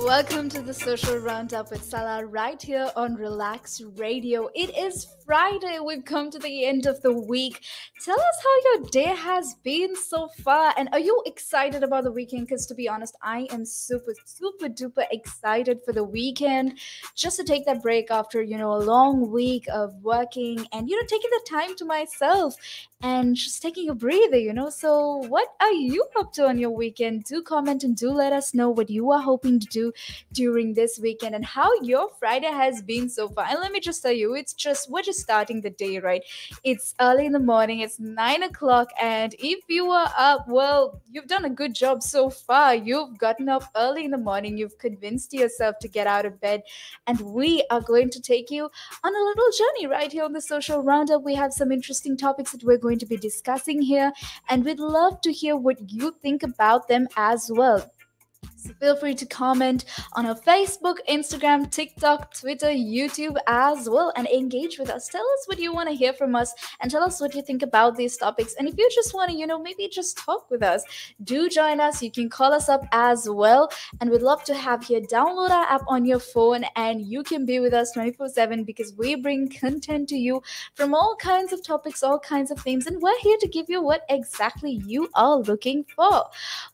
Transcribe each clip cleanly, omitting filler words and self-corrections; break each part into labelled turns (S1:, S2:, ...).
S1: Welcome to the Social Roundup with Sala right here on Relax Radio. It is Friday. We've come to the end of the week. Tell us how your day has been so far. And are you excited about the weekend? Because to be honest, I am super duper excited for the weekend just to take that break after, a long week of working and, taking the time to myself and just taking a breather. So, what are you up to on your weekend? Do comment and do let us know what you are hoping to do during this weekend and how your Friday has been so far. And let me just tell you, we're just starting the day, right? It's early in the morning, it's 9 o'clock, and if you are up, well, you've done a good job so far. You've gotten up early in the morning, you've convinced yourself to get out of bed, and we are going to take you on a little journey right here on the Social Roundup. We have some interesting topics that we're going to be discussing here, and we'd love to hear what you think about them as well. So feel free to comment on our Facebook, Instagram, TikTok, Twitter, YouTube as well, and engage with us. Tell us what you want to hear from us and tell us what you think about these topics. And if you just want to, maybe just talk with us, do join us. You can call us up as well. And we'd love to have you download our app on your phone and you can be with us 24/7 because we bring content to you from all kinds of topics, all kinds of themes, and we're here to give you what exactly you are looking for.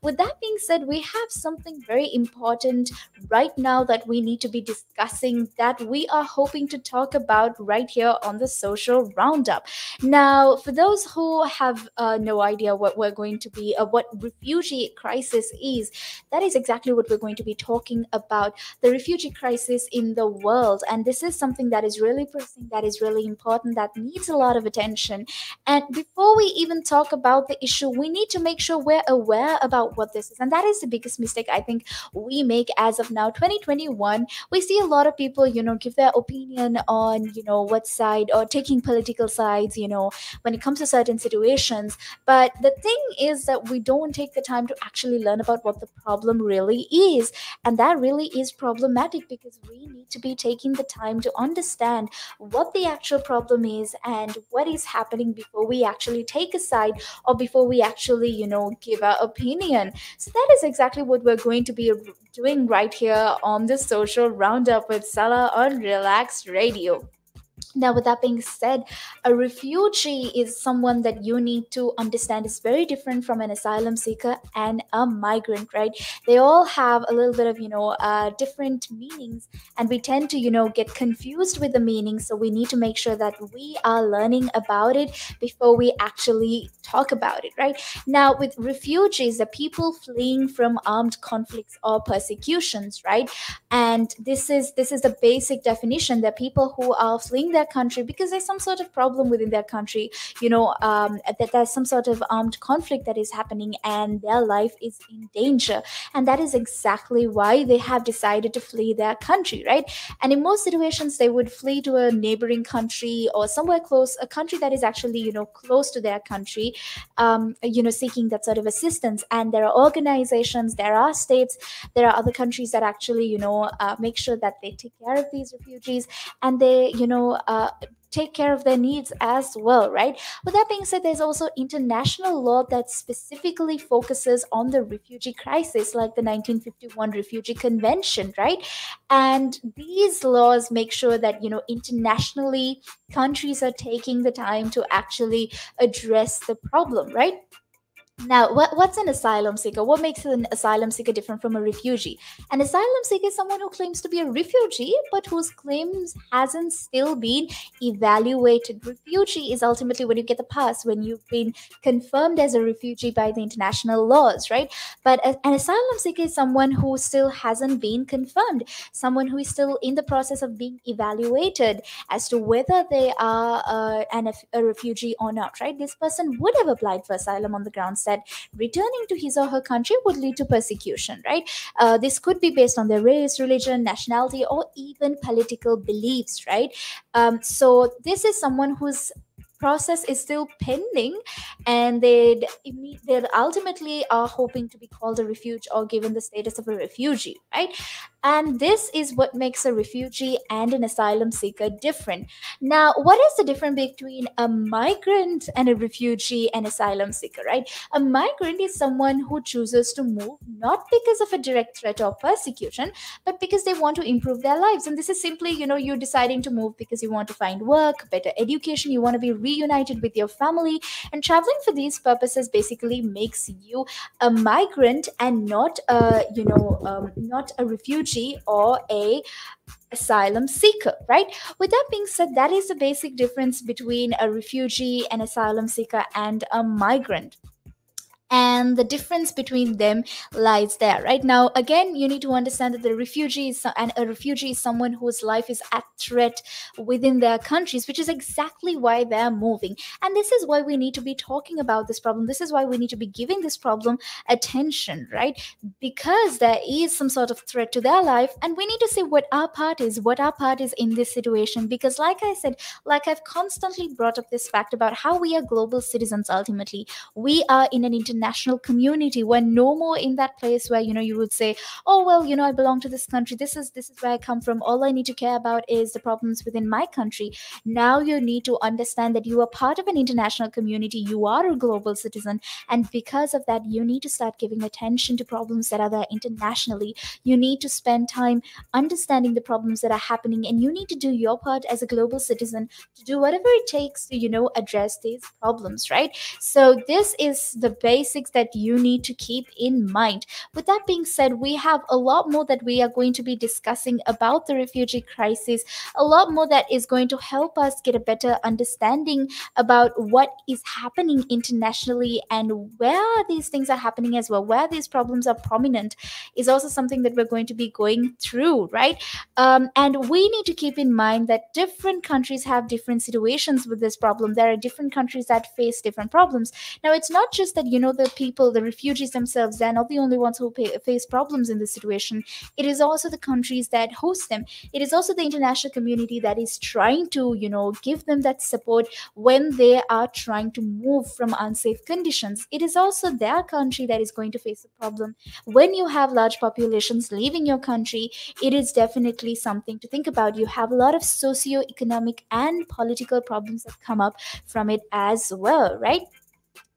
S1: With that being said, we have something very important right now that we need to be discussing that we are hoping to talk about right here on the Social Roundup. Now, for those who have no idea what we're going to be, what refugee crisis is, that is exactly what we're going to be talking about, the refugee crisis in the world. And this is something that is really pressing, that is really important, that needs a lot of attention. And before we even talk about the issue, we need to make sure we're aware about what this is. And that is the biggest mistake I think we make as of now, 2021. We see a lot of people, give their opinion on, what side or taking political sides, when it comes to certain situations. But the thing is that we don't take the time to actually learn about what the problem really is. And that really is problematic because we need to be taking the time to understand what the actual problem is and what is happening before we actually take a side or before we actually, give our opinion. So that is exactly what we're going to be doing right here on the Social Roundup with Sala on Relax Radio. Now, with that being said, a refugee is someone that you need to understand is very different from an asylum seeker and a migrant, right? They all have a little bit of, different meanings, and we tend to, get confused with the meanings. So we need to make sure that we are learning about it before we actually talk about it, right? Now, with refugees, the people fleeing from armed conflicts or persecutions, right? And this is the basic definition, that people who are fleeing their country because there's some sort of problem within their country, that there's some sort of armed conflict that is happening and their life is in danger. And that is exactly why they have decided to flee their country, right? And in most situations, they would flee to a neighboring country or somewhere close, a country that is actually, close to their country, seeking that sort of assistance. And there are organizations, there are states, there are other countries that actually, make sure that they take care of these refugees and they, take care of their needs as well, right? With that being said, there's also international law that specifically focuses on the refugee crisis, like the 1951 Refugee Convention, right? And these laws make sure that, internationally, countries are taking the time to actually address the problem, right? Now, what's an asylum seeker? What makes an asylum seeker different from a refugee? An asylum seeker is someone who claims to be a refugee, but whose claims hasn't still been evaluated. Refugee is ultimately when you get the pass, when you've been confirmed as a refugee by the international laws, right? But an asylum seeker is someone who still hasn't been confirmed, someone who is still in the process of being evaluated as to whether they are a refugee or not, right? This person would have applied for asylum on the grounds that returning to his or her country would lead to persecution, right? This could be based on their race, religion, nationality, or even political beliefs, right? So this is someone who's process is still pending, and they'd ultimately are hoping to be called a refugee or given the status of a refugee, right? And this is what makes a refugee and an asylum seeker different. Now, what is the difference between a migrant and a refugee and asylum seeker, right? A migrant is someone who chooses to move not because of a direct threat or persecution, but because they want to improve their lives. And this is simply, you deciding to move because you want to find work, better education, you want to be reunited with your family. And traveling for these purposes basically makes you a migrant and not a refugee or a asylum seeker, right? With that being said, that is the basic difference between a refugee, an asylum seeker, and a migrant. And the difference between them lies there. Right now, again, you need to understand that a refugee is someone whose life is at threat within their countries, which is exactly why they're moving. And this is why we need to be talking about this problem. This is why we need to be giving this problem attention, right? Because there is some sort of threat to their life, and we need to see what our part is in this situation. Because like I said, like I've constantly brought up this fact about how we are global citizens. Ultimately, we are in an international community. We're no more in that place where you would say, oh well, I belong to this country, this is where I come from, all I need to care about is the problems within my country. Now you need to understand that you are part of an international community, you are a global citizen, and because of that you need to start giving attention to problems that are there internationally. You need to spend time understanding the problems that are happening, and you need to do your part as a global citizen to do whatever it takes to address these problems, right? So this is the basics that you need to keep in mind. With that being said, we have a lot more that we are going to be discussing about the refugee crisis, a lot more that is going to help us get a better understanding about what is happening internationally and where these things are happening as well, where these problems are prominent, is also something that we're going to be going through, right? And we need to keep in mind that different countries have different situations with this problem. There are different countries that face different problems. Now, it's not just that, the refugees themselves, they're not the only ones who face problems in this situation. It is also the countries that host them. It is also the international community that is trying to, give them that support when they are trying to move from unsafe conditions. It is also their country that is going to face a problem. When you have large populations leaving your country, it is definitely something to think about. You have a lot of socio-economic and political problems that come up from it as well, right?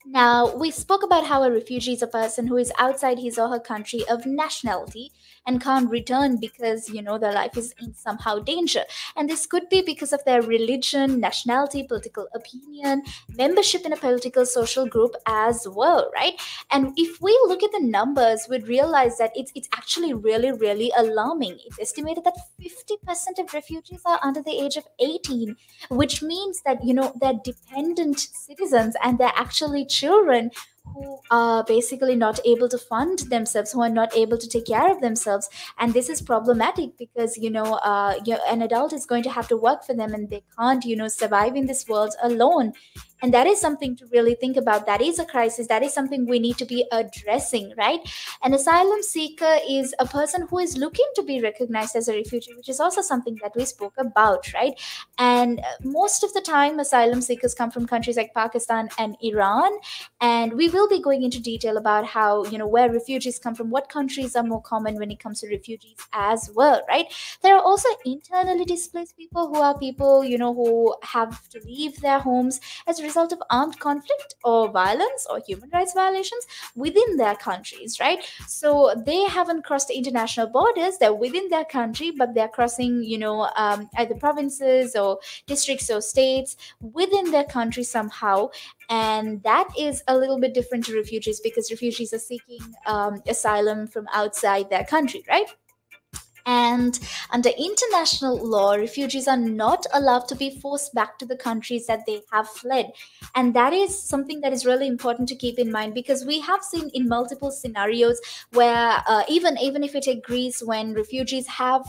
S1: Now, we spoke about how a refugee is a person who is outside his or her country of nationality and can't return because, their life is in somehow danger. And this could be because of their religion, nationality, political opinion, membership in a political social group as well, right? And if we look at the numbers, we'd realize that it's actually really, really alarming. It's estimated that 50% of refugees are under the age of 18, which means that, they're dependent citizens and they're actually children who are basically not able to fund themselves, who are not able to take care of themselves. And this is problematic because an adult is going to have to work for them, and they can't survive in this world alone. And that is something to really think about. That is a crisis. That is something we need to be addressing, right? An asylum seeker is a person who is looking to be recognized as a refugee, which is also something that we spoke about, right? And most of the time asylum seekers come from countries like Pakistan and Iran, and we will be going into detail about how where refugees come from, what countries are more common when it comes to refugees as well, right? There are also internally displaced people, who are people who have to leave their homes as a result of armed conflict or violence or human rights violations within their countries, right? So they haven't crossed the international borders, they're within their country, but they're crossing either provinces or districts or states within their country somehow. And that is a little bit different to refugees, because refugees are seeking asylum from outside their country, right? And under international law, refugees are not allowed to be forced back to the countries that they have fled. And that is something that is really important to keep in mind, because we have seen in multiple scenarios where even if we take Greece, when refugees have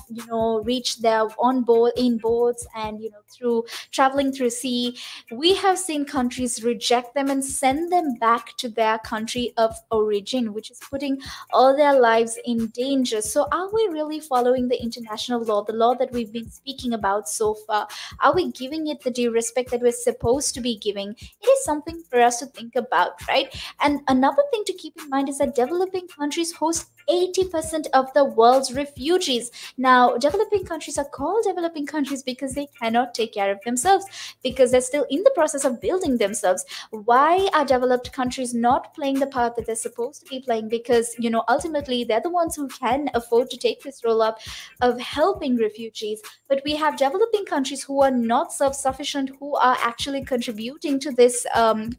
S1: reached their on board in boats and through traveling through sea, we have seen countries reject them and send them back to their country of origin, which is putting all their lives in danger. So are we really following following the international law, the law that we've been speaking about so far? Are we giving it the due respect that we're supposed to be giving? It is something for us to think about, right? And another thing to keep in mind is that developing countries host 80% of the world's refugees. Now, developing countries are called developing countries because they cannot take care of themselves, because they're still in the process of building themselves. Why are developed countries not playing the part that they're supposed to be playing? Because, ultimately, they're the ones who can afford to take this role up of helping refugees. But we have developing countries who are not self sufficient, who are actually contributing to this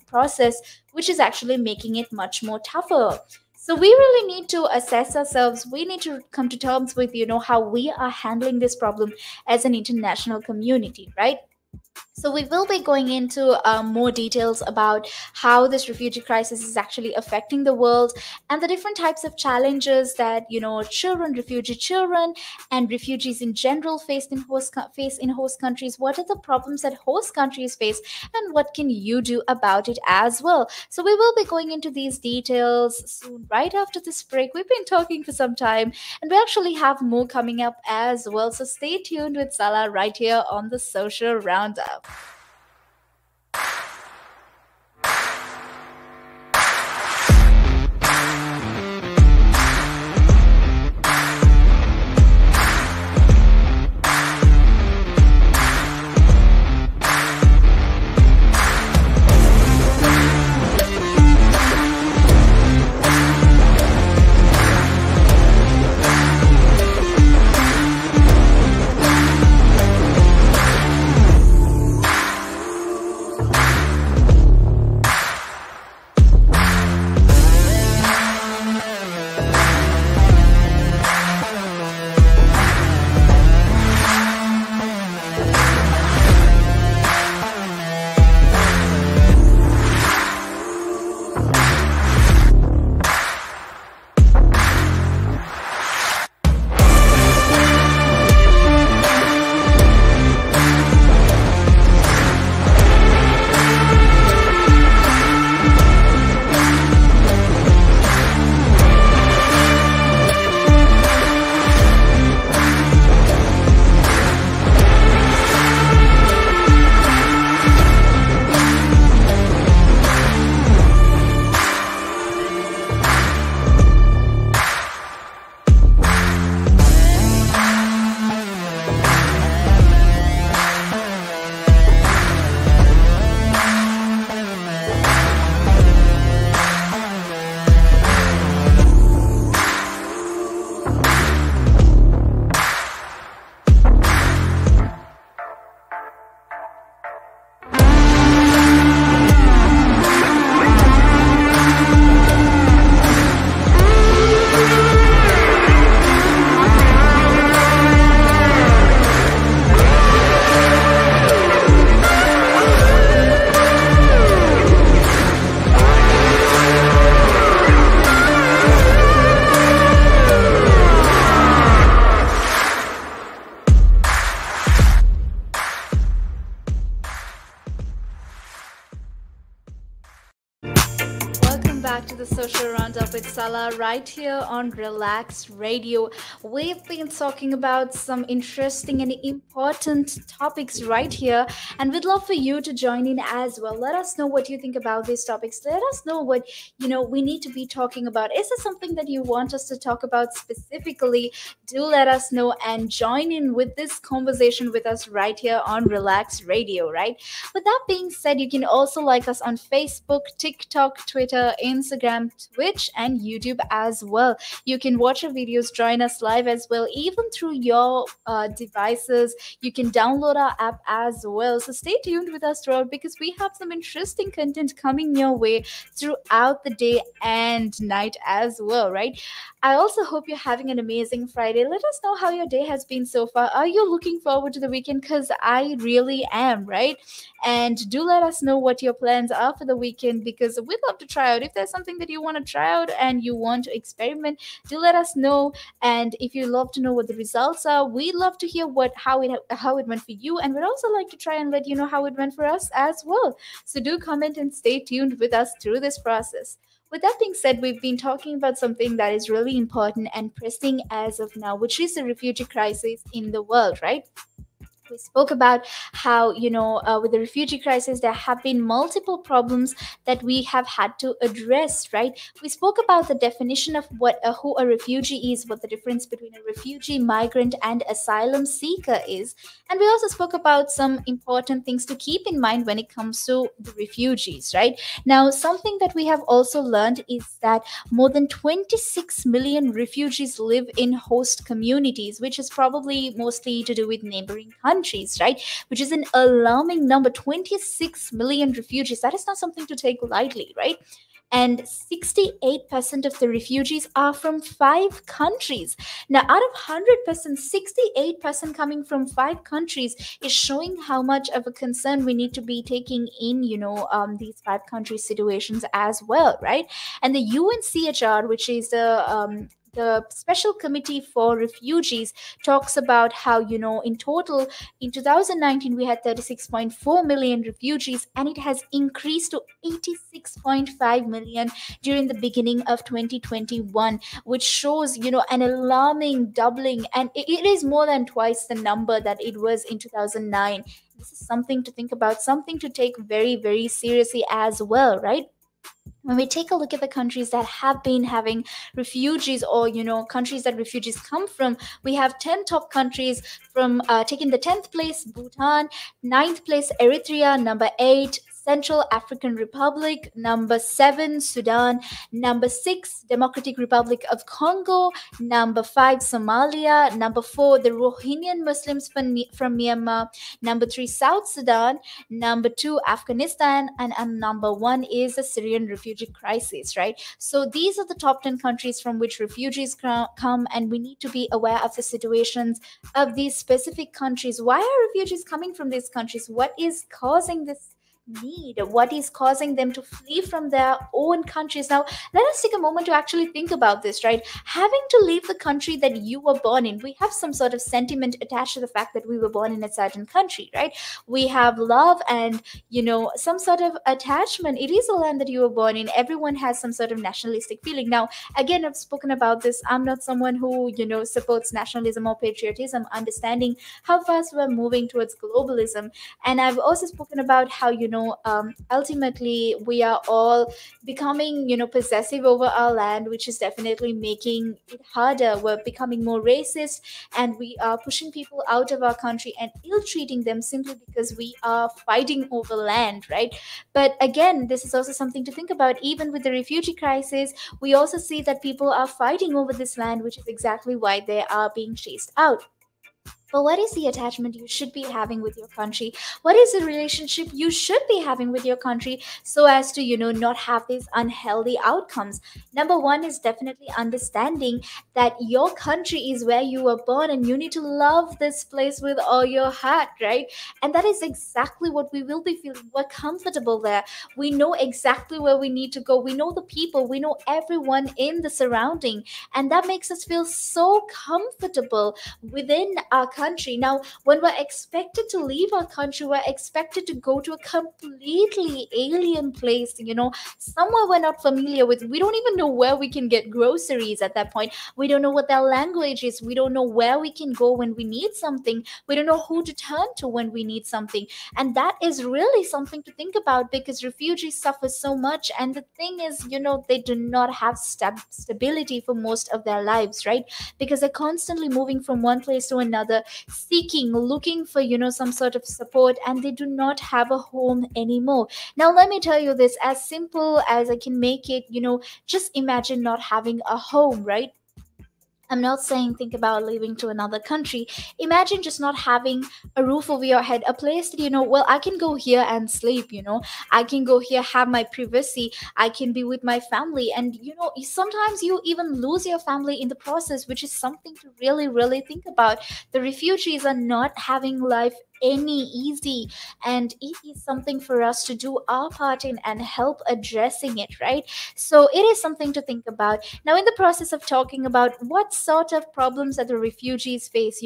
S1: process, which is actually making it much more tougher. So we really need to assess ourselves. We need to come to terms with, how we are handling this problem as an international community, right? So we will be going into more details about how this refugee crisis is actually affecting the world, and the different types of challenges that children, refugee children, and refugees in general face in host countries. What are the problems that host countries face, and what can you do about it as well? So we will be going into these details soon, right after this break. We've been talking for some time, and we actually have more coming up as well. So stay tuned with Sala right here on the Social Roundup. Back to the Social Roundup with Sala right here on Relax Radio. We've been talking about some interesting and important topics right here, and we'd love for you to join in as well. Let us know what you think about these topics. Let us know what we need to be talking about. Is there something that you want us to talk about specifically? Do let us know and join in with this conversation with us right here on Relax Radio, right? With that being said, you can also like us on Facebook, TikTok, Twitter, Instagram, Twitch, and YouTube as well. You can watch our videos, join us live as well, even through your devices. You can download our app as well. So stay tuned with us throughout, because we have some interesting content coming your way throughout the day and night as well, right? I also hope you're having an amazing Friday. Let us know how your day has been so far. Are you looking forward to the weekend? Because I really am, right? And do let us know what your plans are for the weekend, because we'd love to try out. If there's something that you want to try out and you want to experiment, do let us know. And if you love to know what the results are, we'd love to hear how it went for you. And we'd also like to try and let you know how it went for us as well. So do comment and stay tuned with us through this process. With that being said, we've been talking about something that is really important and pressing as of now, which is the refugee crisis in the world, right? We spoke about how, with the refugee crisis, there have been multiple problems that we have had to address, right? We spoke about the definition of what who a refugee is, what the difference between a refugee, migrant, and asylum seeker is. And we also spoke about some important things to keep in mind when it comes to the refugees, right? Now, something that we have also learned is that more than 26 million refugees live in host communities, which is probably mostly to do with neighboring countries, right? Which is an alarming number. 26 million refugees. That is not something to take lightly, right? And 68% of the refugees are from five countries. Now, out of 100%, 68% coming from five countries is showing how much of a concern we need to be taking in, these five country situations as well, right? And the UNCHR, which is the Special Committee for Refugees, talks about how, in total, in 2019, we had 36.4 million refugees, and it has increased to 86.5 million during the beginning of 2021, which shows, an alarming doubling. And it is more than twice the number that it was in 2009. This is something to think about, something to take very, very seriously as well, right? When we take a look at the countries that have been having refugees, or countries that refugees come from, we have 10 top countries. From taking the 10th place, Bhutan; ninth place, Eritrea; number 8, Central African Republic; number 7, Sudan; number 6, Democratic Republic of Congo; number 5, Somalia; number 4, the Rohingya Muslims from Myanmar; number 3, South Sudan; number 2, Afghanistan; and number 1 is the Syrian refugee crisis, right? So these are the top 10 countries from which refugees come, and we need to be aware of the situations of these specific countries. Why are refugees coming from these countries? What is causing this need? What is causing them to flee from their own countries? Now, let us take a moment to actually think about this, right? Having to leave the country that you were born in, we have some sort of sentiment attached to the fact that we were born in a certain country, right? We have love and, some sort of attachment. It is a land that you were born in. Everyone has some sort of nationalistic feeling. Now, again, I've spoken about this. I'm not someone who, supports nationalism or patriotism, understanding how fast we're moving towards globalism. And I've also spoken about how, ultimately we are all becoming, possessive over our land, which is definitely making it harder. We're becoming more racist, and we are pushing people out of our country and ill treating them simply because we are fighting over land, right? But again, this is also something to think about. Even with the refugee crisis, we also see that people are fighting over this land, which is exactly why they are being chased out. But what is the attachment you should be having with your country? What is the relationship you should be having with your country, so as to, not have these unhealthy outcomes? Number one is definitely understanding that your country is where you were born, and you need to love this place with all your heart, right? And that is exactly what we will be feeling. We're comfortable there. We know exactly where we need to go. We know the people. We know everyone in the surrounding. And that makes us feel so comfortable within our country. Now, when we're expected to leave our country, we're expected to go to a completely alien place, somewhere we're not familiar with. We don't even know where we can get groceries at that point. We don't know what their language is. We don't know where we can go when we need something. We don't know who to turn to when we need something. And that is really something to think about, because refugees suffer so much. And the thing is, they do not have stability for most of their lives, right? Because they're constantly moving from one place to another, seeking, looking for, some sort of support, and they do not have a home anymore. Now, let me tell you this, as simple as I can make it, just imagine not having a home, right? I'm not saying think about leaving to another country. Imagine just not having a roof over your head, a place that, well, I can go here and sleep, I can go here, have my privacy, I can be with my family. And, sometimes you even lose your family in the process, which is something to really, really think about. The refugees are not having life any easy, and it is something for us to do our part in and help addressing it, right? So it is something to think about. Now, in the process of talking about what sort of problems that the refugees face,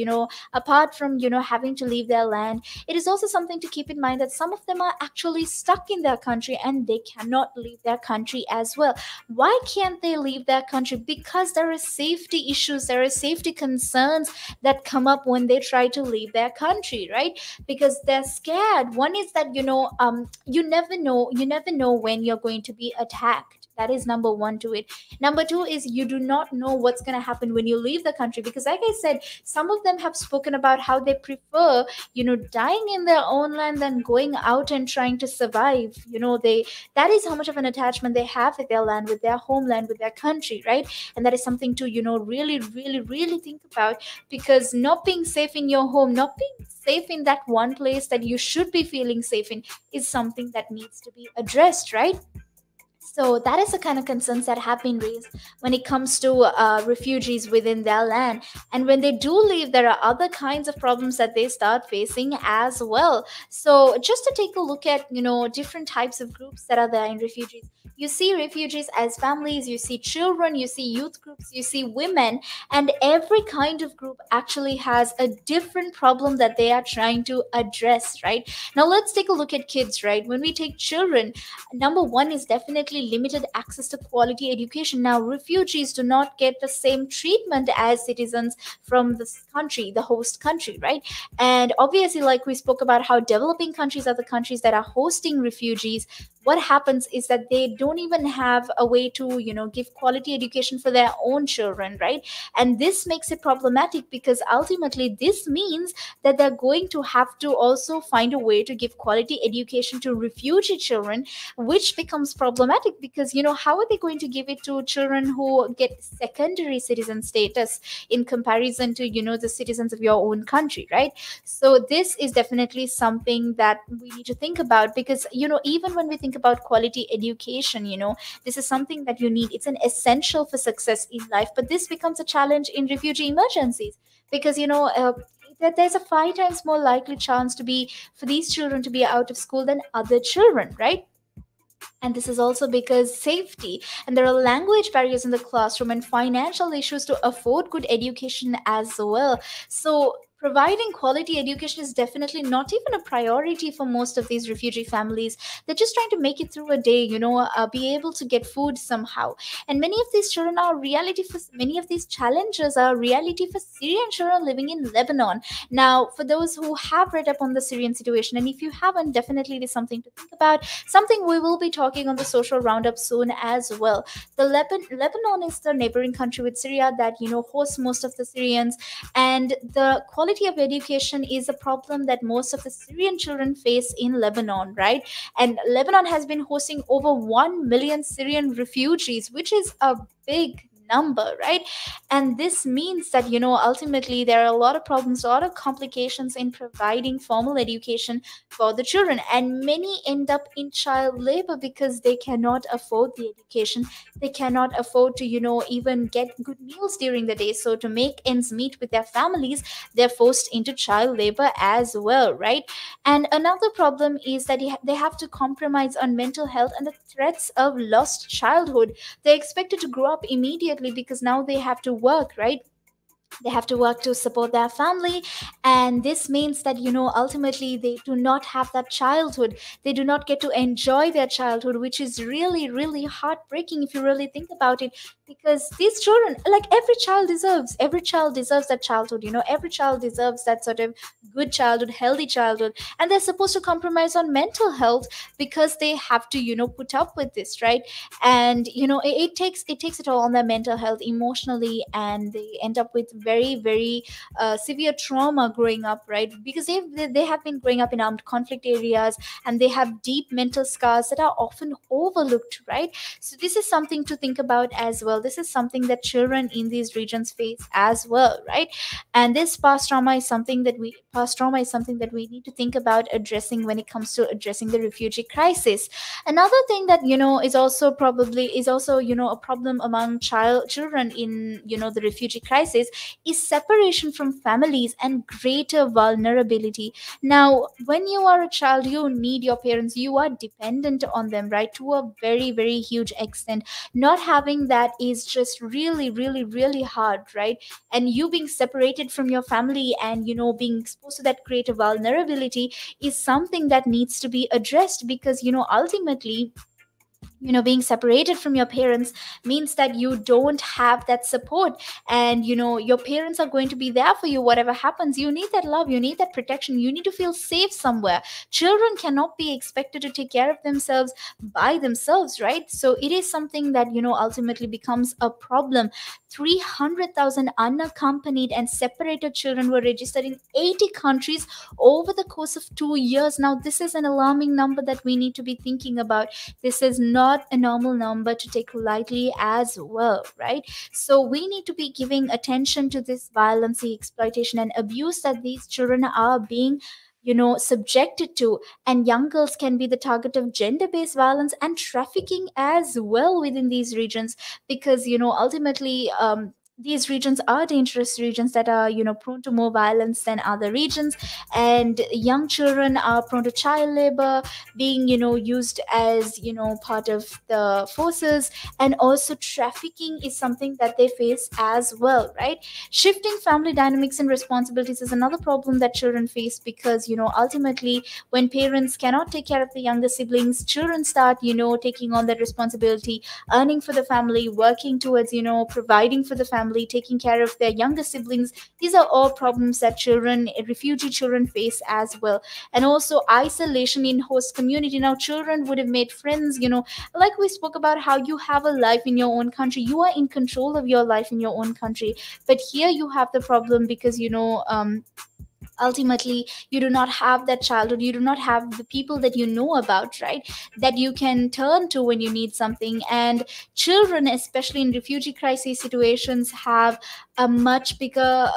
S1: apart from, having to leave their land, it is also something to keep in mind that some of them are actually stuck in their country and they cannot leave their country as well. Why can't they leave their country? Because there are safety issues, there are safety concerns that come up when they try to leave their country, right? Because they're scared. One is that, you never know when you're going to be attacked. That is number one to it. Number two is you do not know what's going to happen when you leave the country, because like I said, some of them have spoken about how they prefer, dying in their own land than going out and trying to survive. That is how much of an attachment they have with their land, with their homeland, with their country, right? And that is something to, really, really, really think about, because not being safe in your home, not being safe in that one place that you should be feeling safe in, is something that needs to be addressed, right? So that is the kind of concerns that have been raised when it comes to refugees within their land. And when they do leave, there are other kinds of problems that they start facing as well. So just to take a look at, different types of groups that are there in refugees. You see refugees as families, you see children, you see youth groups, you see women, and every kind of group actually has a different problem that they are trying to address, right? Now let's take a look at kids, right? When we take children, number one is definitely limited access to quality education. Now, refugees do not get the same treatment as citizens from this country, the host country, right? And obviously, like we spoke about how developing countries are the countries that are hosting refugees, what happens is that they don't even have a way to, give quality education for their own children, right? And this makes it problematic, because ultimately this means that they're going to have to also find a way to give quality education to refugee children, which becomes problematic, because how are they going to give it to children who get secondary citizen status in comparison to, the citizens of your own country, right? So this is definitely something that we need to think about, because even when we think about quality education, this is something that you need. It's an essential for success in life, but this becomes a challenge in refugee emergencies, because that there's a 5 times more likely chance to be for these children to be out of school than other children, right? And this is also because safety, and there are language barriers in the classroom, and financial issues to afford good education as well. So providing quality education is definitely not even a priority for most of these refugee families. They're just trying to make it through a day, be able to get food somehow. And many of these challenges are reality for Syrian children living in Lebanon. Now, for those who have read up on the Syrian situation, and if you haven't, definitely it is something to think about, something we will be talking on the social roundup soon as well. Lebanon is the neighboring country with Syria that, hosts most of the Syrians, and the quality of education is a problem that most of the Syrian children face in Lebanon, right? And Lebanon has been hosting over 1 million Syrian refugees, which is a big number, right? And this means that, ultimately there are a lot of problems, a lot of complications in providing formal education for the children. And many end up in child labor because they cannot afford the education. They cannot afford to, even get good meals during the day. So to make ends meet with their families, they're forced into child labor as well, right? And another problem is that they have to compromise on mental health and the threats of lost childhood. They're expected to grow up immediately because now they have to work, right? They have to work to support their family, and this means that, ultimately they do not have that childhood. They do not get to enjoy their childhood, which is really, really heartbreaking if you really think about it, because these children, like, every child deserves that childhood. Every child deserves that sort of good childhood, healthy childhood, and they're supposed to compromise on mental health because they have to, put up with this, right? And it takes it all on their mental health emotionally, and they end up with very, very severe trauma growing up, right? Because they have been growing up in armed conflict areas, and they have deep mental scars that are often overlooked, right? So this is something to think about as well. well. This is something that children in these regions face as well, right? And this past trauma is something that we need to think about addressing when it comes to addressing the refugee crisis. Another thing that is also a problem among children in the refugee crisis is separation from families and greater vulnerability. Now, when you are a child, you need your parents, you are dependent on them, right, to a very, very huge extent. Not having that is just really, really, really hard, right? And you being separated from your family and being exposed to that greater vulnerability is something that needs to be addressed, because ultimately, being separated from your parents means that you don't have that support, and your parents are going to be there for you whatever happens. You need that love, you need that protection, you need to feel safe somewhere. Children cannot be expected to take care of themselves by themselves, right? So it is something that ultimately becomes a problem. 300,000 unaccompanied and separated children were registered in 80 countries over the course of 2 years. Now, this is an alarming number that we need to be thinking about. This is not a normal number to take lightly as well, right? So we need to be giving attention to this violence, the exploitation and abuse that these children are being subjected to. And young girls can be the target of gender-based violence and trafficking as well within these regions, because ultimately, these regions are dangerous regions that are prone to more violence than other regions, and young children are prone to child labor, being used as part of the forces, and also trafficking is something that they face as well, right? Shifting family dynamics and responsibilities is another problem that children face, because ultimately, when parents cannot take care of the younger siblings, children start taking on that responsibility, earning for the family, working towards providing for the family, taking care of their younger siblings. These are all problems that refugee children face as well. And also isolation in host community. Now, children would have made friends, like we spoke about, how you have a life in your own country, you are in control of your life in your own country. But here you have the problem, because ultimately you do not have that childhood, you do not have the people that about, right, that you can turn to when you need something. And children, especially in refugee crisis situations, have a much bigger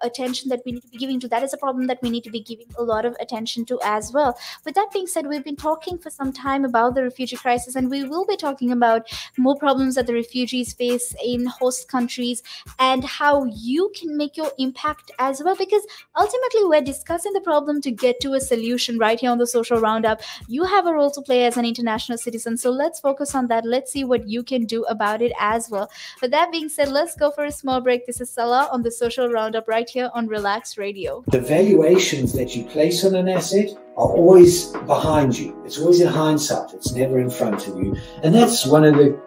S1: attention that we need to be giving to. That is a problem that we need to be giving a lot of attention to as well. With that being said, we've been talking for some time about the refugee crisis, and we will be talking about more problems that the refugees face in host countries and how you can make your impact as well, because ultimately we're discussing the problem to get to a solution right here on the Social Roundup. You have a role to play as an international citizen, so let's focus on that. Let's see what you can do about it as well. With that being said, let's go for a small break. This is Sala on the Social Roundup right here on Relaks Radio.
S2: The valuations that you place on an asset are always behind you. It's always in hindsight. It's never in front of you. And that's one of the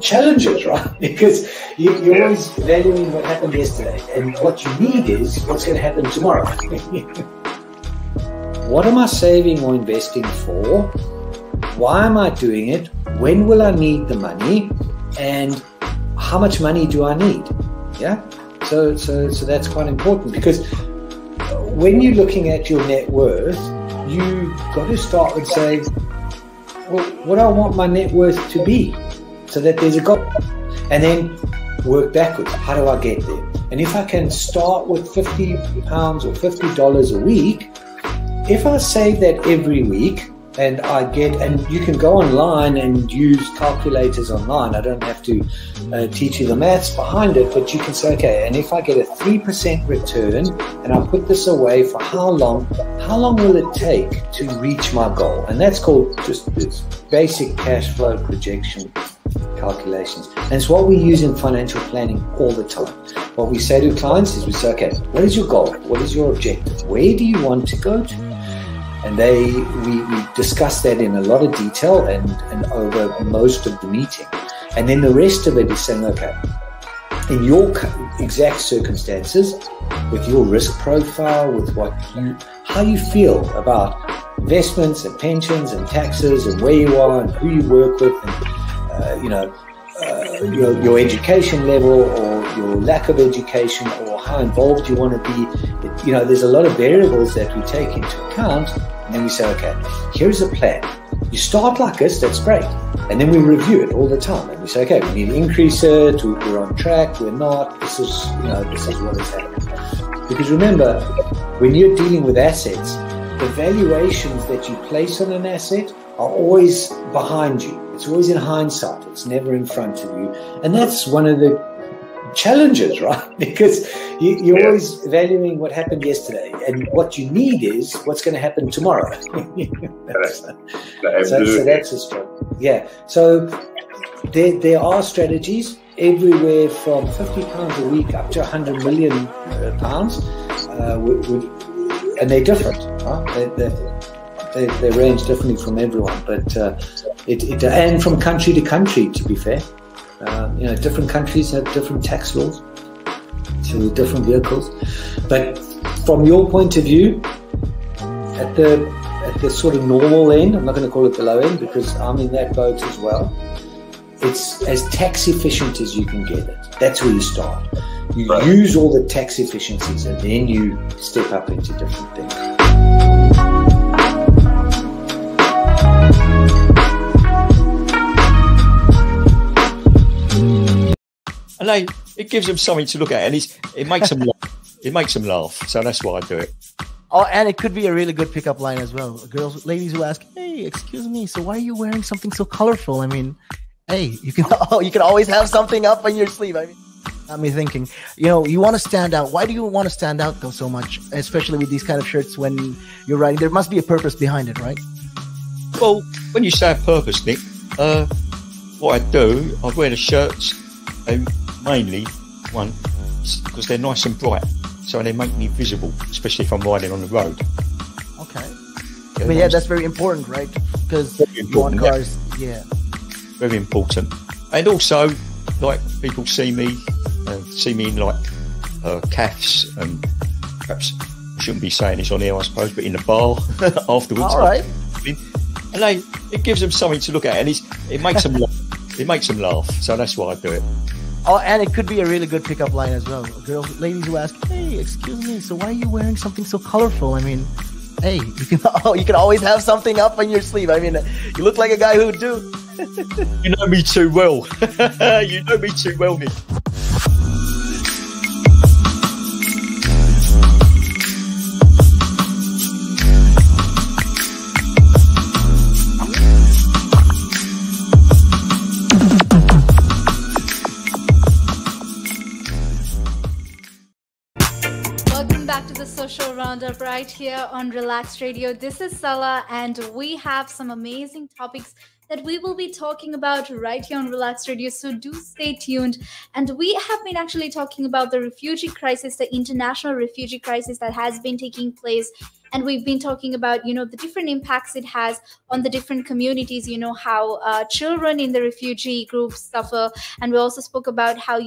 S2: challenges, right? Because you're always valuing what happened yesterday, and what you need is what's going to happen tomorrow. What am I saving or investing for? Why am I doing it? When will I need the money? And how much money do I need? Yeah. So that's quite important, because when you're looking at your net worth, you've got to start with saying, well, what do I want my net worth to be? So that there's a goal, and then work backwards. How do I get there? And if I can start with £50 or $50 a week, if I save that every week, and you can go online and use calculators online. I don't have to teach you the maths behind it, but you can say, okay, and if I get a 3% return and I put this away for how long will it take to reach my goal? And that's called just this basic cash flow projection calculations. And it's what we use in financial planning all the time. What we say to clients is we say, okay, what is your goal? What is your objective? Where do you want to go to? And we discuss that in a lot of detail and over most of the meeting. And then the rest of it is saying, okay, in your exact circumstances, with your risk profile, with how you feel about investments and pensions and taxes and where you are and who you work with, and your education level or your lack of education or how involved you want to be. There's a lot of variables that we take into account, and then we say, okay, here's a plan. You start like this, that's great. And then we review it all the time. And we say, okay, we need to increase it, we're on track, we're not, this is what is happening. Because remember, when you're dealing with assets, the valuations that you place on an asset are always behind you. It's always in hindsight. It's never in front of you. And that's one of the challenges, right? Because you're always valuing what happened yesterday, and what you need is what's going to happen tomorrow. So that's a struggle. Yeah. So there are strategies everywhere from £50 a week up to £100 million, and they're different. Right? They range differently from everyone, but and from country to country, to be fair. Different countries have different tax laws, so with different vehicles. But from your point of view, at the sort of normal end, I'm not going to call it the low end because I'm in that boat as well. It's as tax efficient as you can get it. That's where you start. You use all the tax efficiencies, and then you step up into different things.
S3: And it gives them something to look at, and it makes them laugh. It makes them laugh. So that's why I do it.
S4: Oh, and it could be a really good pickup line as well. Ladies who ask, "Hey, excuse me, so why are you wearing something so colorful?" I mean, hey, you can always have something up on your sleeve. I mean, got me thinking. You want to stand out. Why do you want to stand out though so much, especially with these kind of shirts when you're riding? There must be a purpose behind it, right?
S3: Well, when you say a purpose, Nick, what I do, I wear the shirts. Mainly, one, because they're nice and bright, so they make me visible, especially if I'm riding on the road.
S4: Okay. Yeah, that's very important, right? Because you want cars,
S3: very important. And also, like, people see me in like calves, and perhaps I shouldn't be saying this on here, I suppose, but in the bar afterwards.
S4: All right.
S3: And it gives them something to look at, and it makes them laugh. It makes them laugh, so that's why I do it.
S4: Oh, and it could be a really good pickup line as well. Ladies who ask, "Hey, excuse me, so why are you wearing something so colorful?" I mean, hey, you can always have something up on your sleeve. I mean, you look like a guy who would do.
S3: You know me too well. You know me too well, Nick.
S1: Social roundup right here on Relax Radio. This is Sala, and we have some amazing topics that we will be talking about right here on Relax Radio, so do stay tuned. And we have been actually talking about the refugee crisis, the international refugee crisis that has been taking place. And we've been talking about, the different impacts it has on the different communities, how children in the refugee groups suffer. And we also spoke about how,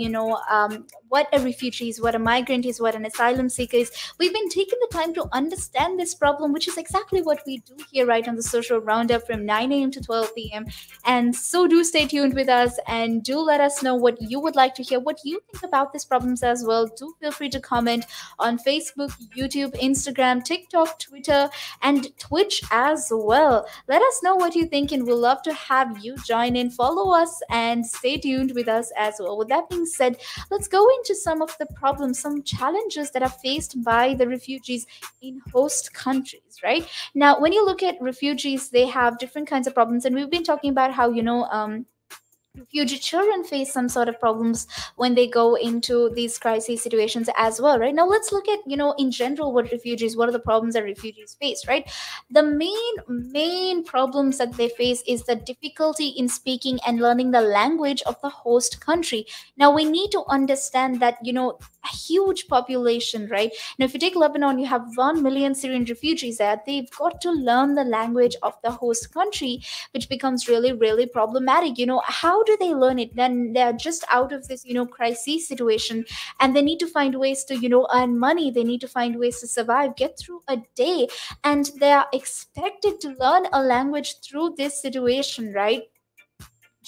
S1: what a refugee is, what a migrant is, what an asylum seeker is. We've been taking the time to understand this problem, which is exactly what we do here right on the Social Roundup from 9 a.m. to 12 p.m. And so do stay tuned with us, and do let us know what you would like to hear, what you think about these problems as well. Do feel free to comment on Facebook, YouTube, Instagram, TikTok, Twitter, and Twitch as well. Let us know what you think, and we'll love to have you join in. Follow us and stay tuned with us as well. With that being said, let's go into some of the problems, some challenges that are faced by the refugees in host countries, right? Now, when you look at refugees, they have different kinds of problems, and we've been talking about how, refugee children face some sort of problems when they go into these crisis situations as well, right? Now let's look at, in general, what are the problems that refugees face, right? The main problems that they face is the difficulty in speaking and learning the language of the host country. Now we need to understand that, a huge population, right? Now if you take Lebanon, you have 1 million Syrian refugees there. They've got to learn the language of the host country, which becomes really, really problematic. How do they learn it? Then they're just out of this, crisis situation, and they need to find ways to, earn money. They need to find ways to survive, get through a day, and they are expected to learn a language through this situation, right?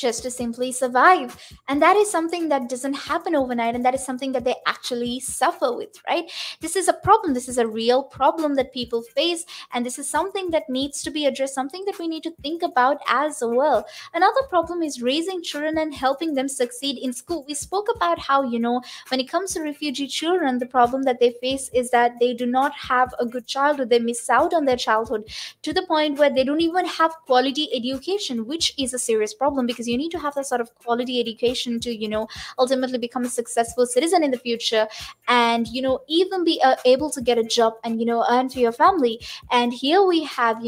S1: just to simply survive. And that is something that doesn't happen overnight, and that is something that they actually suffer with, right? This is a problem, this is a real problem that people face, and this is something that needs to be addressed, something that we need to think about as well. Another problem is raising children and helping them succeed in school. We spoke about how, when it comes to refugee children, the problem that they face is that they do not have a good childhood, they miss out on their childhood to the point where they don't even have quality education, which is a serious problem, because you need to have that sort of quality education to, ultimately become a successful citizen in the future, and, even be able to get a job and, earn for your family. And here we have,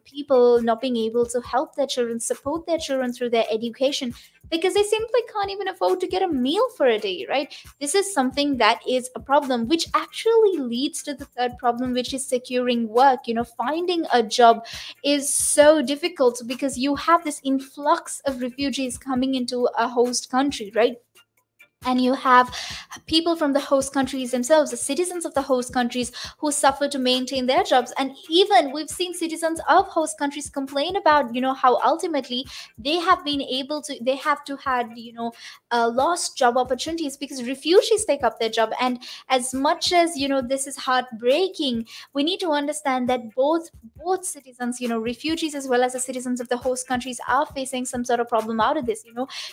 S1: people not being able to help their children, support their children through their education, because they simply can't even afford to get a meal for a day, right? This is something that is a problem, which actually leads to the third problem, which is securing work. Finding a job is so difficult because you have this influx of refugees coming into a host country, right? And you have people from the host countries themselves, the citizens of the host countries, who suffer to maintain their jobs. And even we've seen citizens of host countries complain about, how ultimately they have to had, lost job opportunities because refugees take up their job. And as much as, this is heartbreaking, we need to understand that both citizens, refugees as well as the citizens of the host countries, are facing some sort of problem out of this.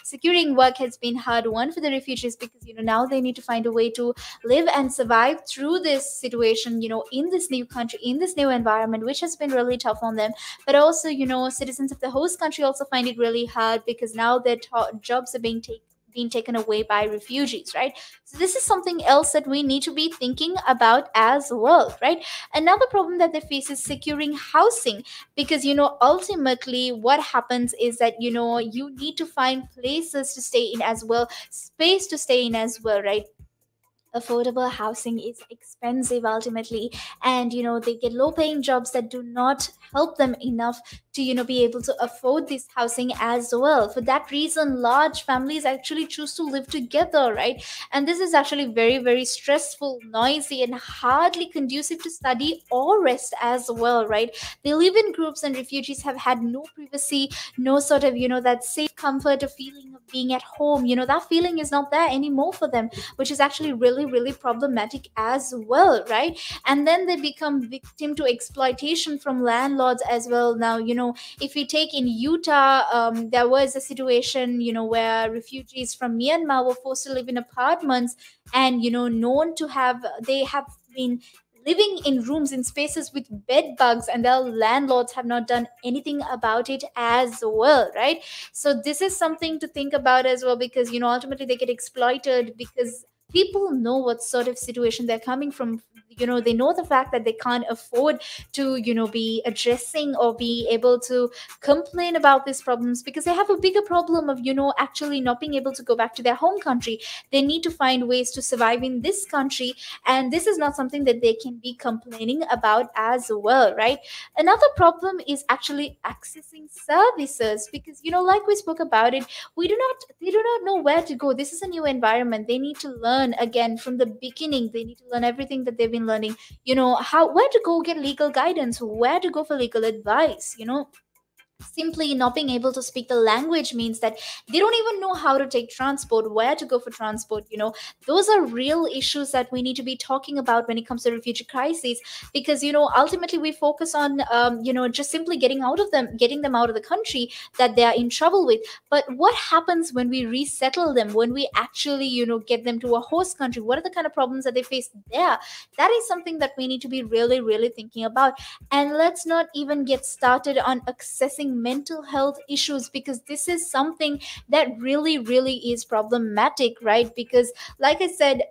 S1: Securing work has been hard one for the refugees, because now they need to find a way to live and survive through this situation, in this new country, in this new environment, which has been really tough on them. But also, citizens of the host country also find it really hard, because now their jobs are being taken away by refugees, right? So this is something else that we need to be thinking about as well, right? Another problem that they face is securing housing, because ultimately what happens is that you need to find places to stay in as well, space to stay in as well, right? Affordable housing is expensive ultimately, and they get low paying jobs that do not help them enough to be able to afford this housing as well. For that reason, large families actually choose to live together, right? And this is actually very, very stressful, noisy, and hardly conducive to study or rest as well, right? They live in groups, and refugees have had no privacy, no sort of that safe comfort, a feeling of being at home. That feeling is not there anymore for them, which is actually really, really problematic as well, right? And then they become victim to exploitation from landlords as well. Now, if we take in Utah, there was a situation, where refugees from Myanmar were forced to live in apartments, and known to have they have been living in rooms in spaces with bed bugs, and their landlords have not done anything about it as well, right? So this is something to think about as well, because ultimately they get exploited, because people know what sort of situation they're coming from. They know the fact that they can't afford to be addressing or be able to complain about these problems, because they have a bigger problem of actually not being able to go back to their home country. They need to find ways to survive in this country, and this is not something that they can be complaining about as well, right? Another problem is actually accessing services, because like we spoke about it, they do not know where to go. This is a new environment. They need to learn again from the beginning. They need to learn everything that they've been learning, how where to go get legal guidance, where to go for legal advice. Simply not being able to speak the language means that they don't even know how to take transport, where to go for transport. Those are real issues that we need to be talking about when it comes to refugee crises, because ultimately we focus on just simply getting them out of the country that they are in trouble with. But what happens when we resettle them, when we actually get them to a host country? What are the kind of problems that they face there? That is something that we need to be really, really thinking about. And let's not even get started on accessing mental health issues, because this is something that really, really is problematic, right? Because like I said,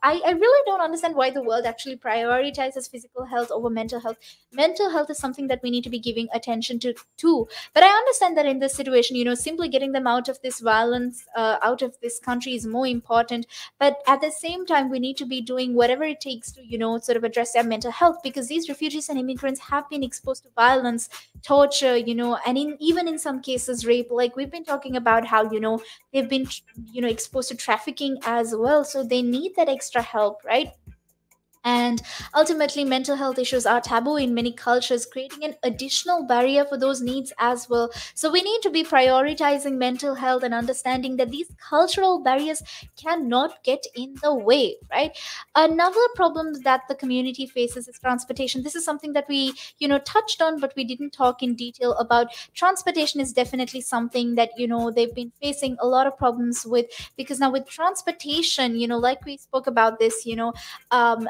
S1: I really don't understand why the world actually prioritizes physical health over mental health. Mental health is something that we need to be giving attention to too. But I understand that in this situation, simply getting them out of this violence, out of this country, is more important. But at the same time, we need to be doing whatever it takes to sort of address their mental health, because these refugees and immigrants have been exposed to violence, torture, and even in some cases rape. Like we've been talking about how they've been exposed to trafficking as well, so they need that extra help, right? And ultimately, mental health issues are taboo in many cultures, creating an additional barrier for those needs as well. So, we need to be prioritizing mental health and understanding that these cultural barriers cannot get in the way, right? Another problem that the community faces is transportation. This is something that we, touched on, but we didn't talk in detail about. Transportation is definitely something that, they've been facing a lot of problems with, because now with transportation, like we spoke about this,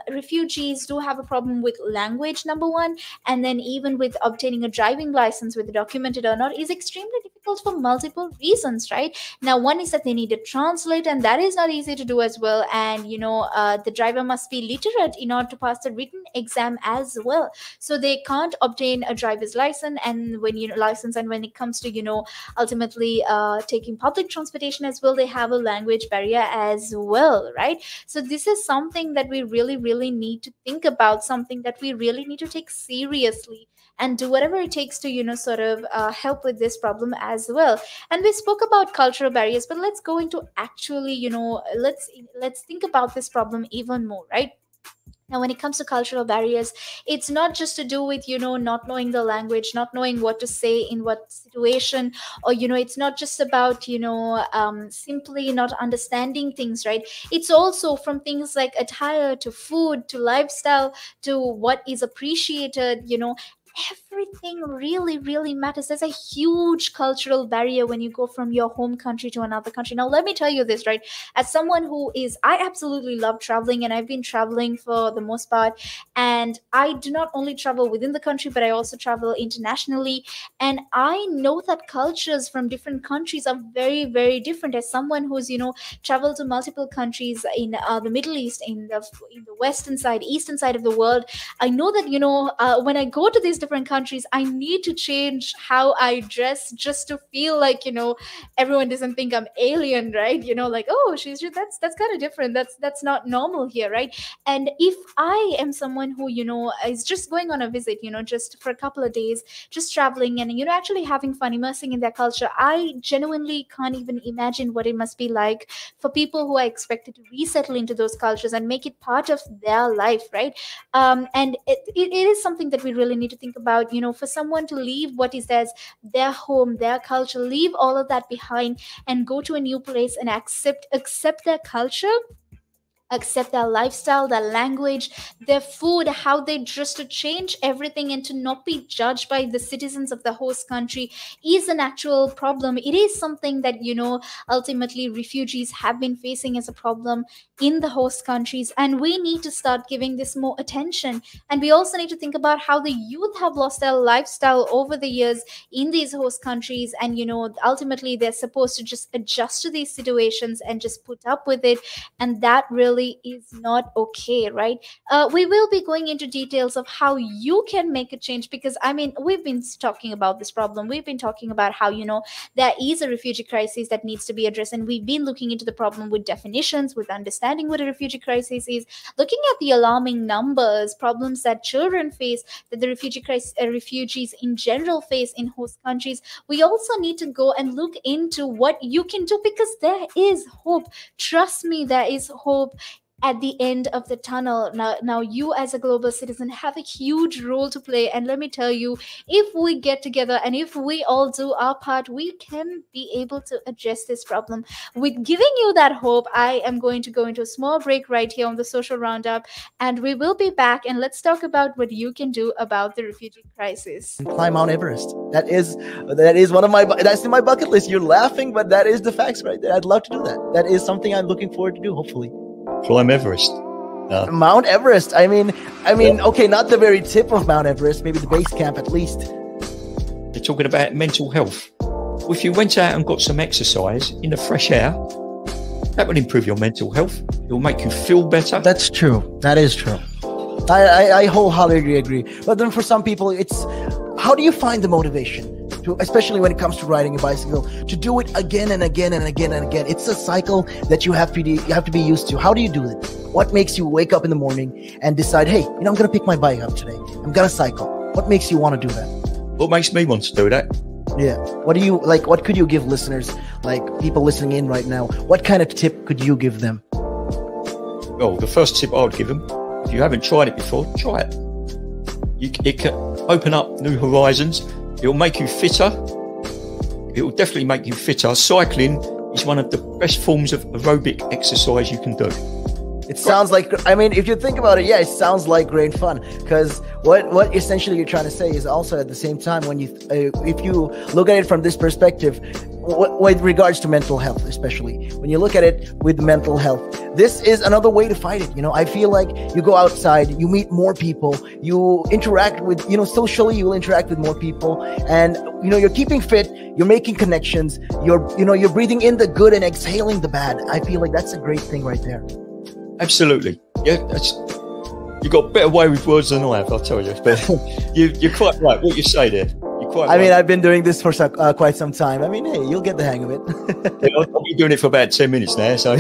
S1: refugees do have a problem with language, number one, and then even with obtaining a driving license, whether documented or not, is extremely difficult for multiple reasons, right? Now, one is that they need to translate, and that is not easy to do as well. And the driver must be literate in order to pass the written exam as well. So they can't obtain a driver's license, and when it comes to ultimately taking public transportation as well, they have a language barrier as well, right? So this is something that we really, really need to think about, something that we really need to take seriously and do whatever it takes to sort of help with this problem as well. And we spoke about cultural barriers, but let's go into actually let's think about this problem even more, right? Now, when it comes to cultural barriers, it's not just to do with, not knowing the language, not knowing what to say in what situation, or, it's not just about, simply not understanding things, right? It's also from things like attire to food to lifestyle to what is appreciated, everything really, really matters. There's a huge cultural barrier when you go from your home country to another country. Now, let me tell you this, right? As someone I absolutely love traveling, and I've been traveling for the most part. And I do not only travel within the country, but I also travel internationally. And I know that cultures from different countries are very, very different. As someone who's, traveled to multiple countries in the Middle East, in the western side, eastern side of the world, I know that, when I go to these different countries, I need to change how I dress just to feel like, everyone doesn't think I'm alien, right? Like, oh, that's kind of different. That's not normal here, right? And if I am someone who, is just going on a visit, just for a couple of days, just traveling and, actually having fun, immersing in their culture, I genuinely can't even imagine what it must be like for people who are expected to resettle into those cultures and make it part of their life, right? And it is something that we really need to think about, for someone to leave what is their home, their culture, leave all of that behind and go to a new place and accept their culture, accept their lifestyle, their language, their food, how they dress, to change everything and to not be judged by the citizens of the host country is an actual problem. It is something that, ultimately refugees have been facing as a problem in the host countries. And we need to start giving this more attention. And we also need to think about how the youth have lost their lifestyle over the years in these host countries. And, ultimately they're supposed to just adjust to these situations and just put up with it. And that really is not okay, right? We will be going into details of how you can make a change, because we've been talking about this problem. We've been talking about how there is a refugee crisis that needs to be addressed, and we've been looking into the problem with definitions, with understanding what a refugee crisis is, looking at the alarming numbers, problems that children face, that the refugees in general face in host countries. We also need to go and look into what you can do, because there is hope. Trust me, there is hope at the end of the tunnel. Now you as a global citizen have a huge role to play, and let me tell you, if we get together and if we all do our part, we can be able to address this problem. With giving you that hope, I am going to go into a small break right here on the Social Roundup, and we will be back, and let's talk about what you can do about the refugee crisis.
S4: Climb Mount Everest. That is one of that's in my bucket list. You're laughing, but that is the facts right there. I'd love to do that. That is something I'm looking forward to do, hopefully.
S3: Climb Everest.
S4: Mount Everest. I mean, okay, not the very tip of Mount Everest, maybe the base camp at least.
S3: They're talking about mental health. Well, if you went out and got some exercise in the fresh air, that will improve your mental health. It will make you feel better.
S4: That's true. That is true. I wholeheartedly agree. But then for some people, it's how do you find the motivation? Especially when it comes to riding a bicycle, to do it again and again and again and again. It's a cycle that you have to be used to. How do you do it? What makes you wake up in the morning and decide, hey, I'm going to pick my bike up today. I'm going to cycle. What makes you want to do that?
S3: What makes me want to do that?
S4: Yeah. What do you like? What could you give listeners, like people listening in right now? What kind of tip could you give them?
S3: Well, the first tip I would give them, you haven't tried it before, try it. It can open up new horizons. It'll make you fitter. It will definitely make you fitter. Cycling is one of the best forms of aerobic exercise you can do.
S4: It sounds like, I mean, if you think about it, yeah, it sounds like great fun. Because what essentially you're trying to say is also at the same time, when you, if you look at it from this perspective, with regards to mental health, especially when you look at it with mental health, this is another way to fight it. You know, I feel like you go outside, you meet more people, you interact with, you know, socially, you'll interact with more people, and you know, you're keeping fit, you're making connections, you're breathing in the good and exhaling the bad. I feel like that's a great thing right there.
S3: Absolutely. Yeah, you got a better way with words than I have, I'll tell you. But you're quite right. What you say there. You're quite right.
S4: I mean, I've been doing this for quite some time. I mean, hey, you'll get the hang of it.
S3: Yeah, I've been doing it for about 10 minutes now, so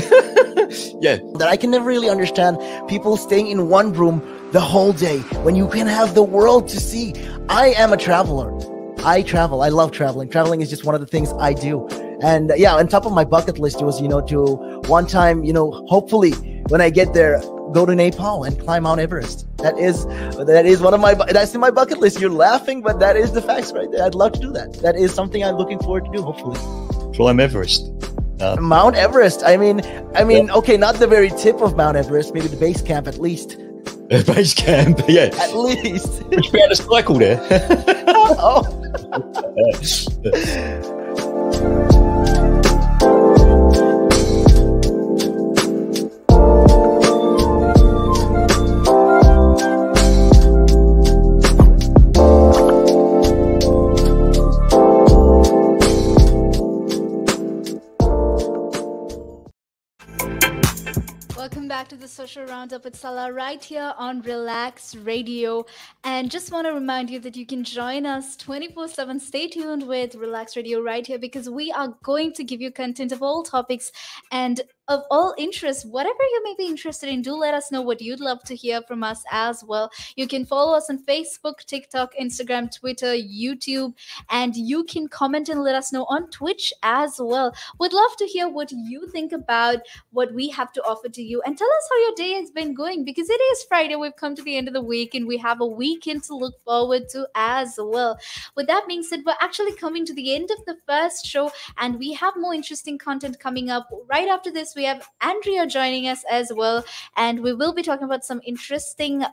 S3: yeah.
S4: That I can never really understand people staying in one room the whole day when you can have the world to see. I am a traveler. I travel. I love traveling. Traveling is just one of the things I do. And yeah, on top of my bucket list was, you know, to one time, you know, hopefully when I get there, go to Nepal and climb Mount Everest. That is one of that's in my bucket list. You're laughing, but that is the facts right there. I'd love to do that. That is something I'm looking forward to do, hopefully.
S3: Climb Everest.
S4: Mount Everest. I mean, okay, not the very tip of Mount Everest, maybe the base camp at least.
S3: Base camp, yeah.
S4: At least.
S3: Would you be able to cycle there?
S4: Oh.
S1: To the social roundup with Sala right here on Relax Radio. And just want to remind you that you can join us 24/7. Stay tuned with Relax Radio right here, because we are going to give you content of all topics and of all interest. Whatever you may be interested in, do let us know what you'd love to hear from us as well. You can follow us on Facebook, TikTok, Instagram, Twitter, YouTube, and you can comment and let us know on Twitch as well. We'd love to hear what you think about what we have to offer to you, and tell us how your day has been going, because it is Friday. We've come to the end of the week and we have a weekend to look forward to as well. With that being said, we're actually coming to the end of the first show, and we have more interesting content coming up. Right after this, we have Andrea joining us as well, and we will be talking about some interesting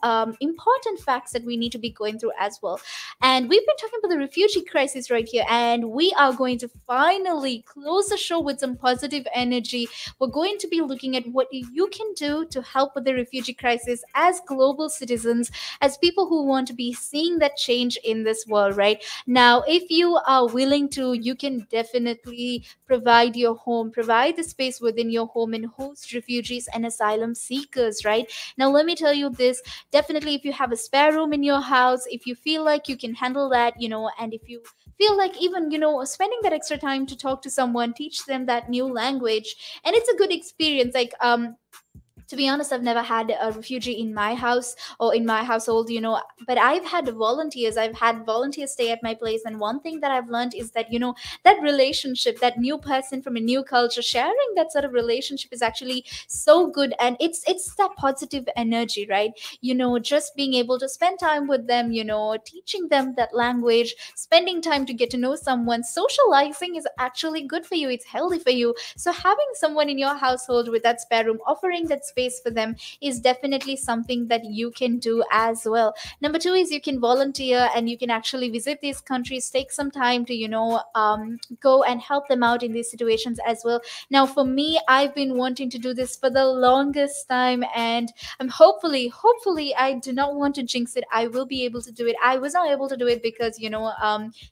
S1: important facts that we need to be going through as well. And we've been talking about the refugee crisis right here, and we are going to finally close the show with some positive energy. We're going to be looking at what you can do to help with the refugee crisis as global citizens, as people who want to be seeing that change in this world. Right now, if you are willing to, you can definitely provide your home, provide the space within your home, and host refugees and asylum seekers. Right now, let me tell you this, definitely, if you have a spare room in your house, if you feel like you can handle that, and if you feel like even spending that extra time to talk to someone, teach them that new language, and it's a good experience. Like to be honest, I've never had a refugee in my house or in my household, but I've had volunteers. I've had volunteers stay at my place. And one thing that I've learned is that, that relationship, that new person from a new culture, sharing that sort of relationship is actually so good. And it's that positive energy, right? Just being able to spend time with them, teaching them that language, spending time to get to know someone, socializing is actually good for you. It's healthy for you. So having someone in your household with that spare room, offering that space for them, is definitely something that you can do as well. Number two is you can volunteer, and you can actually visit these countries, take some time to go and help them out in these situations as well. Now for me, I've been wanting to do this for the longest time, and I'm hopefully I do not want to jinx it, I will be able to do it. I was not able to do it because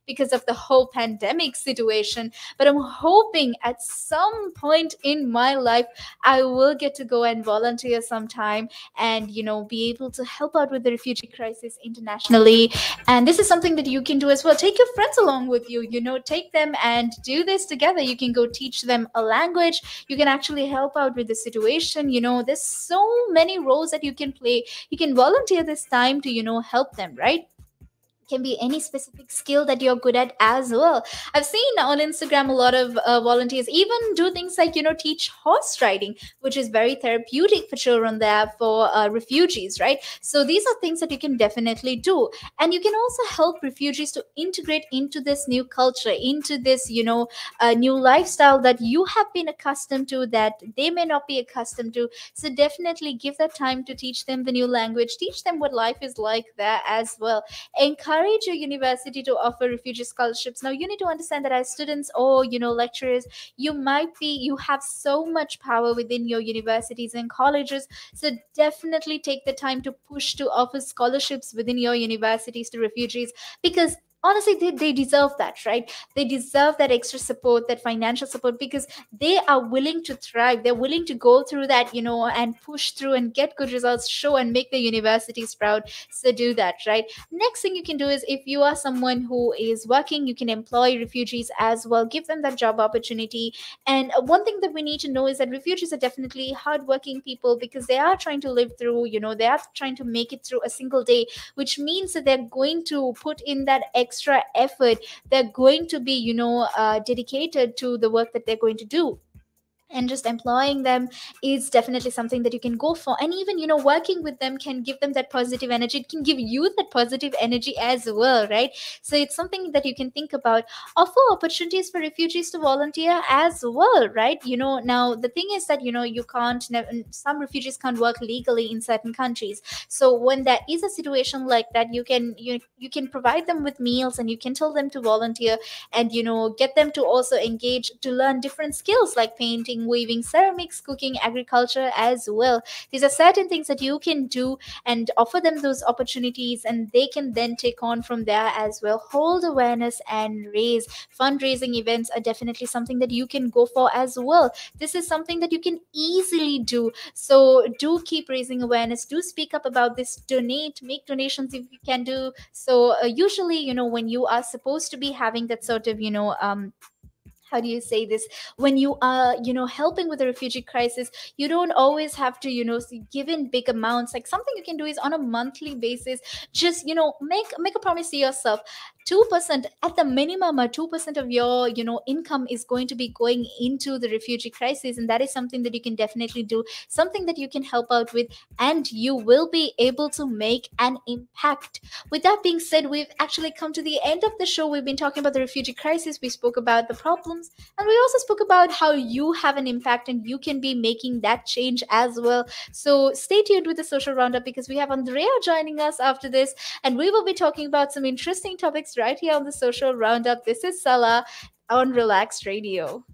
S1: because of the whole pandemic situation, but I'm hoping at some point in my life I will get to go and volunteer sometime, and be able to help out with the refugee crisis internationally. And this is something that you can do as well. Take your friends along with you, take them and do this together. You can go teach them a language. You can actually help out with the situation. There's so many roles that you can play. You can volunteer this time to help them, right? can be any specific skill that you're good at as well. I've seen on Instagram a lot of volunteers even do things like, teach horse riding, which is very therapeutic for children there, for refugees, right? So these are things that you can definitely do. And you can also help refugees to integrate into this new culture, into this, new lifestyle that you have been accustomed to, that they may not be accustomed to. So definitely give that time to teach them the new language, teach them what life is like there as well. Encourage your university to offer refugee scholarships. Now you need to understand that as students or lecturers, you have so much power within your universities and colleges. So definitely take the time to push to offer scholarships within your universities to refugees, because honestly they deserve that, right? They deserve that extra support, that financial support, because they are willing to thrive, they're willing to go through that, and push through and get good results, show and make the universities proud. So do that, right? Next thing you can do is, if you are someone who is working, you can employ refugees as well, give them that job opportunity. And one thing that we need to know is that refugees are definitely hardworking people, because they are trying to live through, they are trying to make it through a single day, which means that they're going to put in that extra effort. They're going to be, dedicated to the work that they're going to do. And just employing them is definitely something that you can go for. And even, working with them can give them that positive energy, it can give you that positive energy as well, right? So it's something that you can think about. Offer opportunities for refugees to volunteer as well, right? Now the thing is that, you can't some refugees can't work legally in certain countries. So when there is a situation like that, you can provide them with meals, and you can tell them to volunteer, and get them to also engage to learn different skills like painting, weaving, ceramics, cooking, agriculture as well. These are certain things that you can do and offer them those opportunities, and they can then take on from there as well. Hold awareness and raise fundraising events are definitely something that you can go for as well. This is something that you can easily do. So do keep raising awareness, do speak up about this, donate, make donations if you can do so. Usually, when you are supposed to be having that sort of, how do you say this, when you are helping with the refugee crisis, you don't always have to give in big amounts. Like, something you can do is on a monthly basis, just make a promise to yourself. 2% at the minimum, or 2% of your income is going to be going into the refugee crisis, and that is something that you can definitely do, something that you can help out with, and you will be able to make an impact. With that being said, we've actually come to the end of the show. We've been talking about the refugee crisis, we spoke about the problems, and we also spoke about how you have an impact and you can be making that change as well. So stay tuned with the social roundup, because we have Andrea joining us after this, and we will be talking about some interesting topics right here on the social roundup. This is Sala on Relax Radio.